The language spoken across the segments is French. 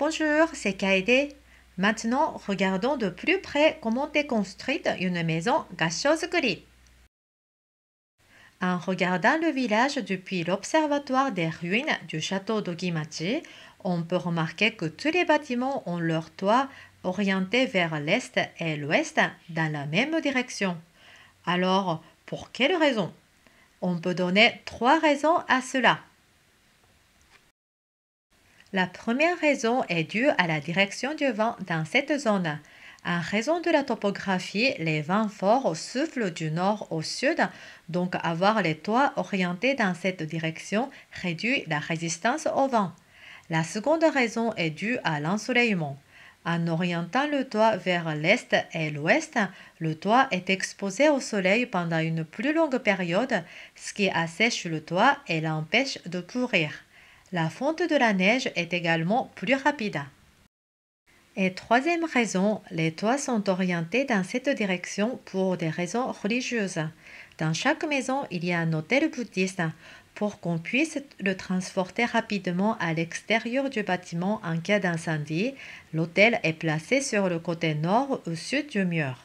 Bonjour, c'est Kaede. Maintenant, regardons de plus près comment est construite une maison gashōzukuri. En regardant le village depuis l'observatoire des ruines du château d'Ogimachi, on peut remarquer que tous les bâtiments ont leur toit orienté vers l'est et l'ouest dans la même direction. Alors, pour quelle raison? On peut donner 3 raisons à cela. La première raison est due à la direction du vent dans cette zone. En raison de la topographie, les vents forts soufflent du nord au sud, donc avoir les toits orientés dans cette direction réduit la résistance au vent. La seconde raison est due à l'ensoleillement. En orientant le toit vers l'est et l'ouest, le toit est exposé au soleil pendant une plus longue période, ce qui assèche le toit et l'empêche de pourrir. La fonte de la neige est également plus rapide. Et troisième raison, les toits sont orientés dans cette direction pour des raisons religieuses. Dans chaque maison, il y a un hôtel bouddhiste. Pour qu'on puisse le transporter rapidement à l'extérieur du bâtiment en cas d'incendie, l'hôtel est placé sur le côté nord ou sud du mur.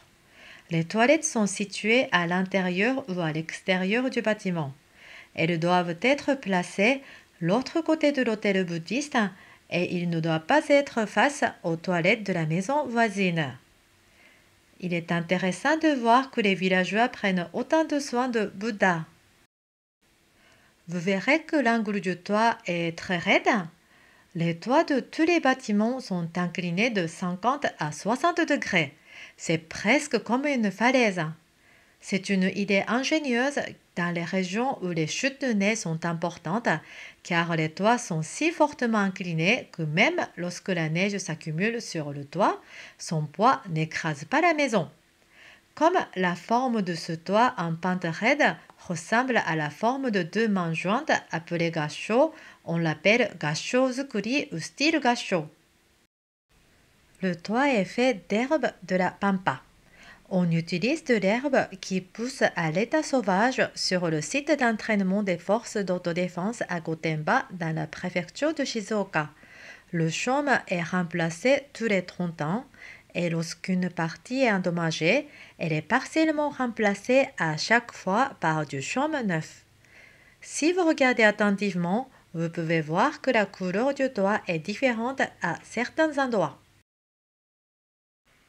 Les toilettes sont situées à l'intérieur ou à l'extérieur du bâtiment. Elles doivent être placées l'autre côté de l'hôtel bouddhiste et il ne doit pas être face aux toilettes de la maison voisine. Il est intéressant de voir que les villageois prennent autant de soin de Bouddha. Vous verrez que l'angle du toit est très raide. Les toits de tous les bâtiments sont inclinés de 50 à 60 degrés. C'est presque comme une falaise. C'est une idée ingénieuse dans les régions où les chutes de neige sont importantes, car les toits sont si fortement inclinés que même lorsque la neige s'accumule sur le toit, son poids n'écrase pas la maison. Comme la forme de ce toit en pente raide ressemble à la forme de 2 mains jointes appelées gashō, on l'appelle gashōzukuri ou style gashō. Le toit est fait d'herbe de la pampa. On utilise de l'herbe qui pousse à l'état sauvage sur le site d'entraînement des forces d'autodéfense à Gotemba dans la préfecture de Shizuoka. Le chaume est remplacé tous les 30 ans et lorsqu'une partie est endommagée, elle est partiellement remplacée à chaque fois par du chaume neuf. Si vous regardez attentivement, vous pouvez voir que la couleur du toit est différente à certains endroits.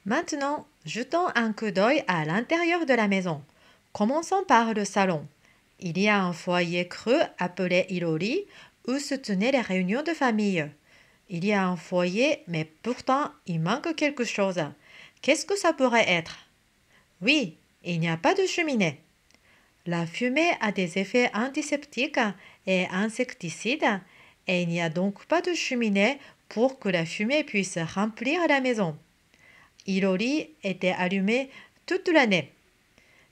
Maintenant, jetons un coup d'œil à l'intérieur de la maison. Commençons par le salon. Il y a un foyer creux appelé Irori où se tenaient les réunions de famille. Il y a un foyer, mais pourtant il manque quelque chose. Qu'est-ce que ça pourrait être? Oui, il n'y a pas de cheminée. La fumée a des effets antiseptiques et insecticides et il n'y a donc pas de cheminée pour que la fumée puisse remplir la maison. Irori était allumé toute l'année.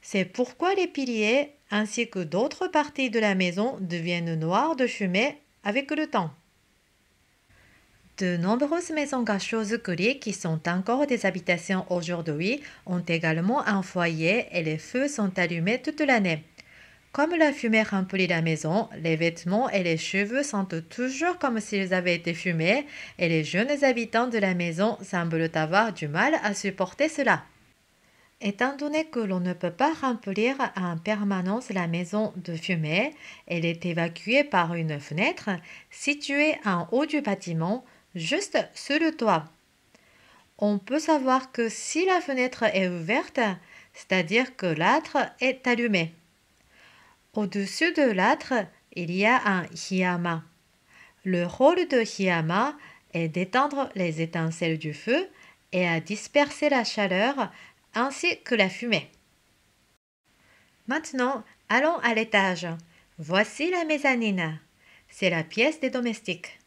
C'est pourquoi les piliers ainsi que d'autres parties de la maison deviennent noirs de fumée avec le temps. De nombreuses maisons gashōzukuri qui sont encore des habitations aujourd'hui ont également un foyer et les feux sont allumés toute l'année. Comme la fumée remplit la maison, les vêtements et les cheveux sentent toujours comme s'ils avaient été fumés et les jeunes habitants de la maison semblent avoir du mal à supporter cela. Étant donné que l'on ne peut pas remplir en permanence la maison de fumée, elle est évacuée par une fenêtre située en haut du bâtiment, juste sur le toit. On peut savoir que si la fenêtre est ouverte, c'est-à-dire que l'âtre est allumé. Au-dessus de l'âtre, il y a un hiyama. Le rôle de hiyama est d'éteindre les étincelles du feu et à disperser la chaleur ainsi que la fumée. Maintenant, allons à l'étage. Voici la mezzanine. C'est la pièce des domestiques.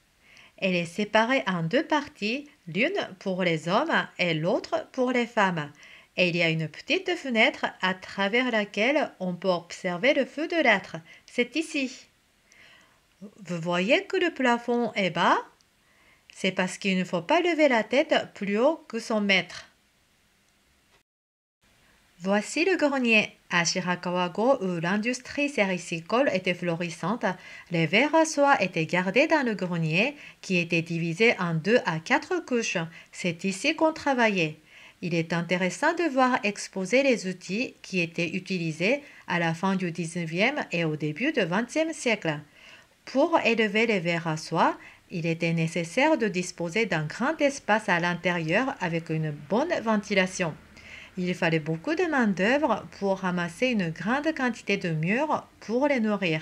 Elle est séparée en 2 parties, l'une pour les hommes et l'autre pour les femmes. Et il y a une petite fenêtre à travers laquelle on peut observer le feu de l'âtre. C'est ici. Vous voyez que le plafond est bas? C'est parce qu'il ne faut pas lever la tête plus haut que son maître. Voici le grenier À Shirakawa-go, où l'industrie séricicole était florissante, les verres à soie étaient gardés dans le grenier qui était divisé en 2 à 4 couches. C'est ici qu'on travaillait. Il est intéressant de voir exposer les outils qui étaient utilisés à la fin du 19e et au début du 20e siècle. Pour élever les verres à soie, il était nécessaire de disposer d'un grand espace à l'intérieur avec une bonne ventilation. Il fallait beaucoup de main-d'œuvre pour ramasser une grande quantité de mûres pour les nourrir,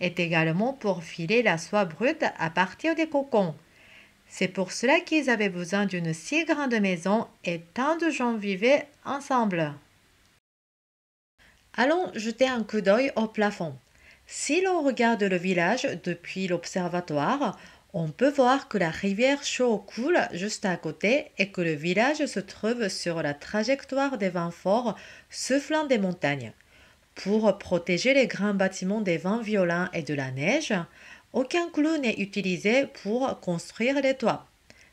et également pour filer la soie brute à partir des cocons. C'est pour cela qu'ils avaient besoin d'une si grande maison et tant de gens vivaient ensemble. Allons jeter un coup d'œil au plafond. Si l'on regarde le village depuis l'observatoire, on peut voir que la rivière Shō coule juste à côté et que le village se trouve sur la trajectoire des vents forts soufflant des montagnes. Pour protéger les grands bâtiments des vents violents et de la neige, aucun clou n'est utilisé pour construire les toits.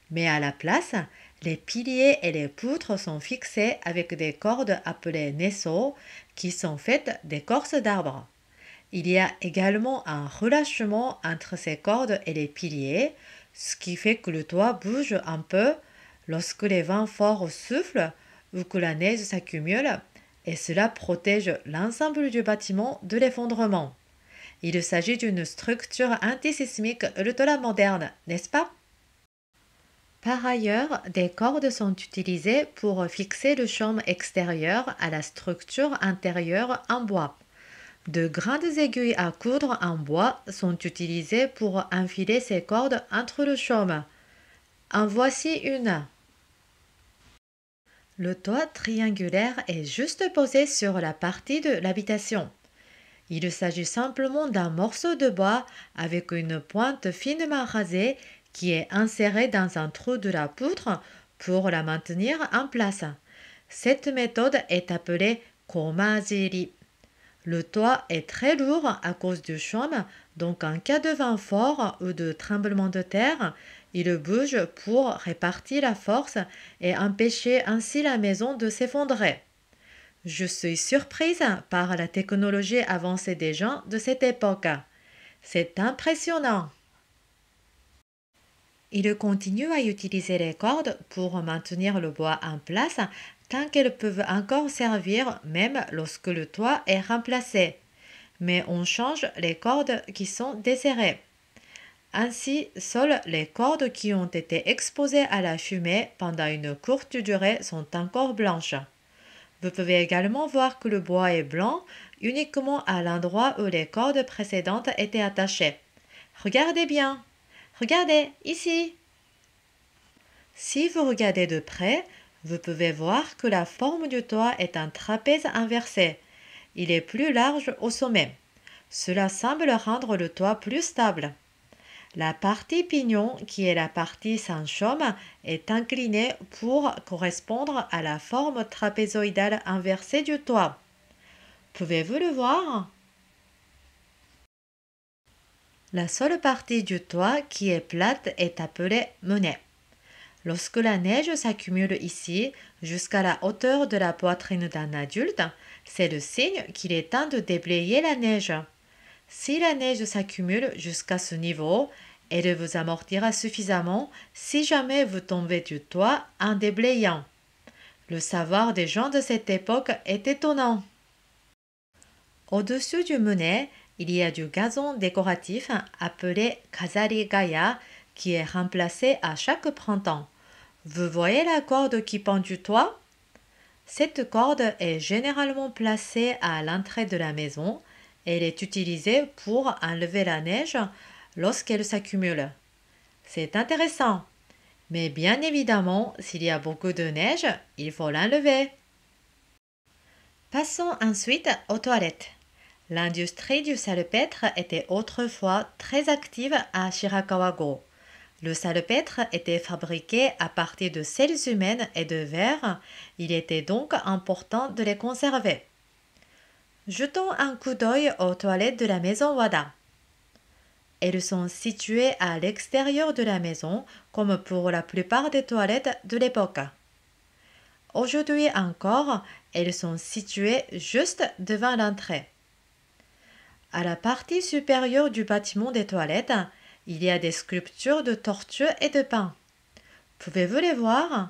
Mais à la place, les piliers et les poutres sont fixés avec des cordes appelées nesso qui sont faites d'écorce d'arbres. Il y a également un relâchement entre ces cordes et les piliers, ce qui fait que le toit bouge un peu lorsque les vents forts soufflent ou que la neige s'accumule, et cela protège l'ensemble du bâtiment de l'effondrement. Il s'agit d'une structure antisismique ultra-moderne, n'est-ce pas? Par ailleurs, des cordes sont utilisées pour fixer le chaume extérieur à la structure intérieure en bois. De grandes aiguilles à coudre en bois sont utilisées pour enfiler ces cordes entre le chaume. En voici une. Le toit triangulaire est juste posé sur la partie de l'habitation. Il s'agit simplement d'un morceau de bois avec une pointe finement rasée qui est insérée dans un trou de la poutre pour la maintenir en place. Cette méthode est appelée komajiri. Le toit est très lourd à cause du chaume, donc en cas de vent fort ou de tremblement de terre, il bouge pour répartir la force et empêcher ainsi la maison de s'effondrer. Je suis surprise par la technologie avancée des gens de cette époque. C'est impressionnant. Ils continuent à utiliser les cordes pour maintenir le bois en place tant qu'elles peuvent encore servir même lorsque le toit est remplacé. Mais on change les cordes qui sont desserrées. Ainsi, seules les cordes qui ont été exposées à la fumée pendant une courte durée sont encore blanches. Vous pouvez également voir que le bois est blanc uniquement à l'endroit où les cordes précédentes étaient attachées. Regardez bien. Regardez, ici. Si vous regardez de près, vous pouvez voir que la forme du toit est un trapèze inversé. Il est plus large au sommet. Cela semble rendre le toit plus stable. La partie pignon, qui est la partie sans chaume, est inclinée pour correspondre à la forme trapézoïdale inversée du toit. Pouvez-vous le voir? La seule partie du toit qui est plate est appelée menet. Lorsque la neige s'accumule ici jusqu'à la hauteur de la poitrine d'un adulte, c'est le signe qu'il est temps de déblayer la neige. Si la neige s'accumule jusqu'à ce niveau, elle vous amortira suffisamment si jamais vous tombez du toit en déblayant. Le savoir des gens de cette époque est étonnant. Au-dessus du menet, il y a du gazon décoratif appelé kazarigaya qui est remplacé à chaque printemps. Vous voyez la corde qui pend du toit? Cette corde est généralement placée à l'entrée de la maison. Elle est utilisée pour enlever la neige lorsqu'elle s'accumule. C'est intéressant. Mais bien évidemment, s'il y a beaucoup de neige, il faut l'enlever. Passons ensuite aux toilettes. L'industrie du salpêtre était autrefois très active à Shirakawa-go. Le salpêtre était fabriqué à partir de selles humaines et de verre. Il était donc important de les conserver. Jetons un coup d'œil aux toilettes de la maison Wada. Elles sont situées à l'extérieur de la maison, comme pour la plupart des toilettes de l'époque. Aujourd'hui encore, elles sont situées juste devant l'entrée. À la partie supérieure du bâtiment des toilettes, il y a des sculptures de tortues et de pins. Pouvez-vous les voir?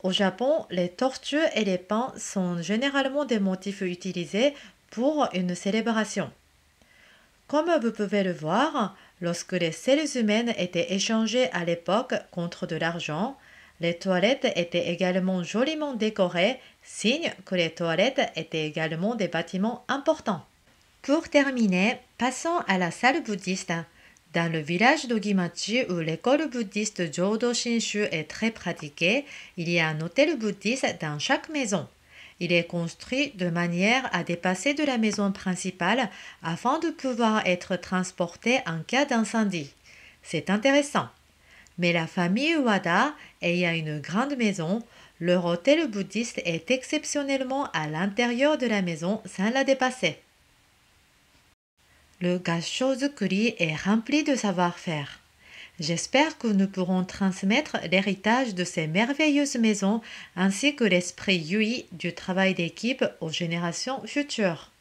Au Japon, les tortues et les pins sont généralement des motifs utilisés pour une célébration. Comme vous pouvez le voir, lorsque les selles humaines étaient échangées à l'époque contre de l'argent, les toilettes étaient également joliment décorées, signe que les toilettes étaient également des bâtiments importants. Pour terminer, passons à la salle bouddhiste. Dans le village d'Ogimachi où l'école bouddhiste Jodo Shinshu est très pratiquée, il y a un hôtel bouddhiste dans chaque maison. Il est construit de manière à dépasser de la maison principale afin de pouvoir être transporté en cas d'incendie. C'est intéressant. Mais la famille Wada ayant une grande maison, leur hôtel bouddhiste est exceptionnellement à l'intérieur de la maison sans la dépasser. Le Gassho-zukuri est rempli de savoir-faire. J'espère que nous pourrons transmettre l'héritage de ces merveilleuses maisons ainsi que l'esprit Yui du travail d'équipe aux générations futures.